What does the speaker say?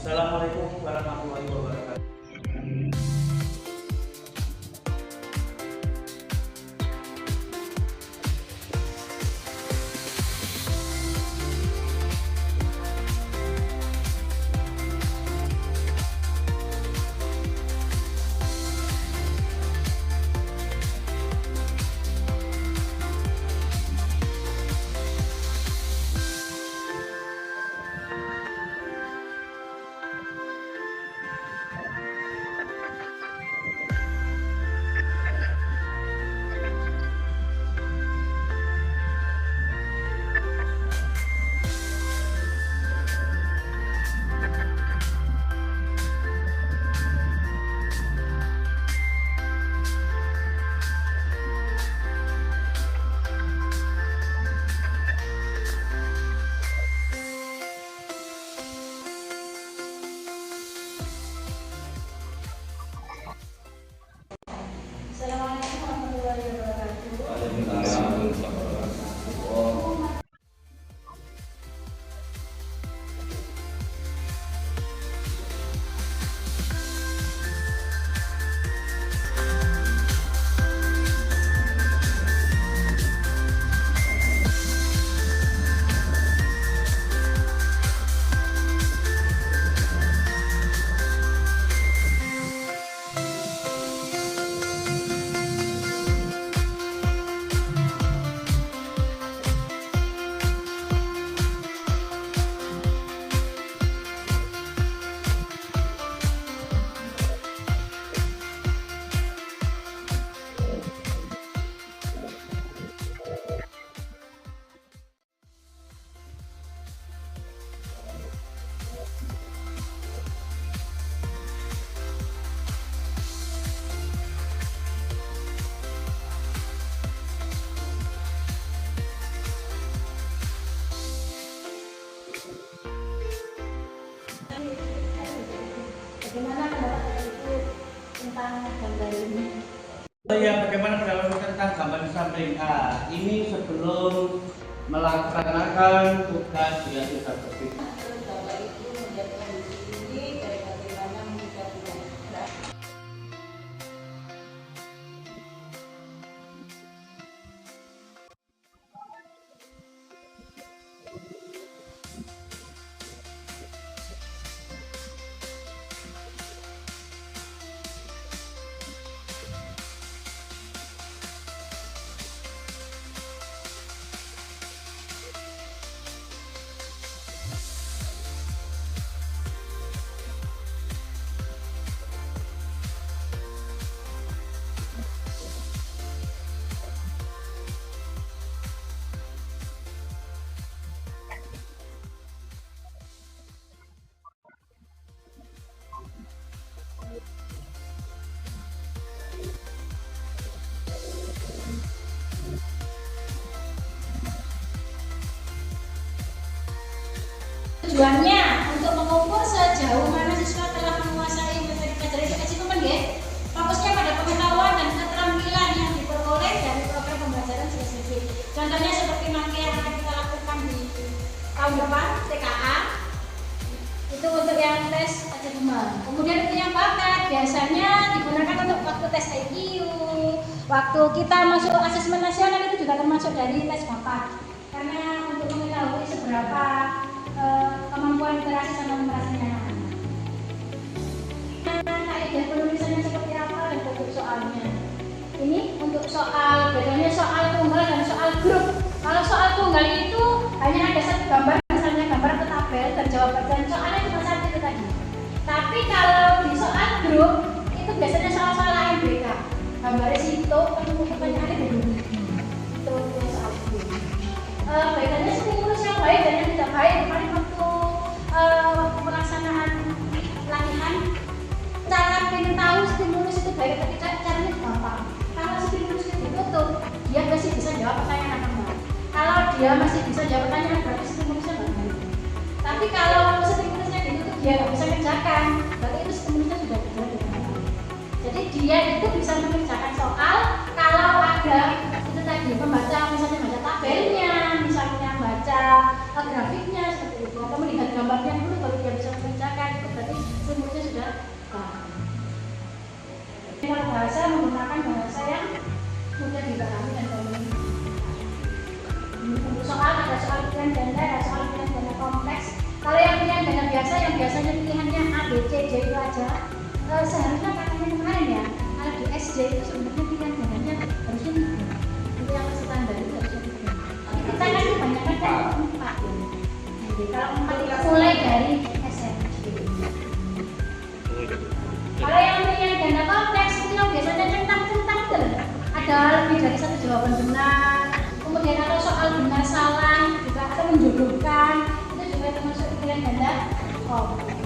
Assalamualaikum warahmatullahi wabarakatuh. Assalamualaikum warahmatullahi wabarakatuh. Bagaimana pendapat Ibu tentang gambar ini? Ya, bagaimana pendapat tentang gambar sampling A? Ini sebelum melaksanakan tugas dia sudah berbeda. Bapak Ibu melihat kondisi ini dari bagaimana menyikapinya? Tujuannya untuk mengukur sejauh mana siswa telah menguasai materi pelajaran edukasi teman ya. Fokusnya pada pengetahuan dan keterampilan yang diperoleh dari program pembelajaran spesifik. Contohnya seperti nanti yang akan kita lakukan di tahun depan TKA. Itu untuk yang tes achievement. Kemudian untuk yang bakat biasanya digunakan untuk waktu tes IQ. Waktu kita masuk asesmen nasional itu juga termasuk dari tes bakat. Karena untuk mengetahui seberapa kemampuan interaksi sama merasanya anak-anak. Kaidah penulisannya seperti apa dan bentuk soalnya. Ini untuk soal, bedanya soal tunggal dan soal grup. Kalau soal tunggal itu hanya ada satu gambar, misalnya gambar atau tabel dan jawaban dan soalnya cuma satu itu tadi. Tapi kalau di soal grup itu biasanya soal-soal AMBK. Gambarnya situ, pertanyaannya dari itu soal grup. Bedanya stimulus yang baik dan yang tidak baik. Kemarin waktu pelaksanaan latihan, cara ingin tahu stimulus itu baik atau tidak, caranya gampang. Kalau stimulus itu ditutup, dia masih bisa jawab pertanyaan apa enggak. Kalau dia masih bisa jawab pertanyaan, berarti stimulusnya nggak baik. Tapi kalau stimulusnya ditutup, dia nggak bisa kerjakan, berarti itu stimulusnya sudah berbeda. Jadi dia itu bisa mengerjakan soal kalau ada itu tadi membaca, misalnya baca tabelnya, misalnya baca grafiknya seperti itu, atau melihat gambarnya dulu baru dia bisa mengerjakan. Itu yang biasanya pilihannya A, B, C, D itu aja, seharusnya katanya kemarin ya, kalau di SD itu sebenarnya pilihan gandanya harusnya 3. Itu yang standar itu harusnya 3. Kita kan kebanyakan kan 4 ya. Jadi kalau 4 itu mulai dari SMP. Kalau yang pilihan ganda kompleks itu yang biasanya centang-centang itu ada lebih dari 1 jawaban benar. Kemudian ada soal benar salah juga atau menjodohkan, itu juga termasuk pilihan ganda kompleks.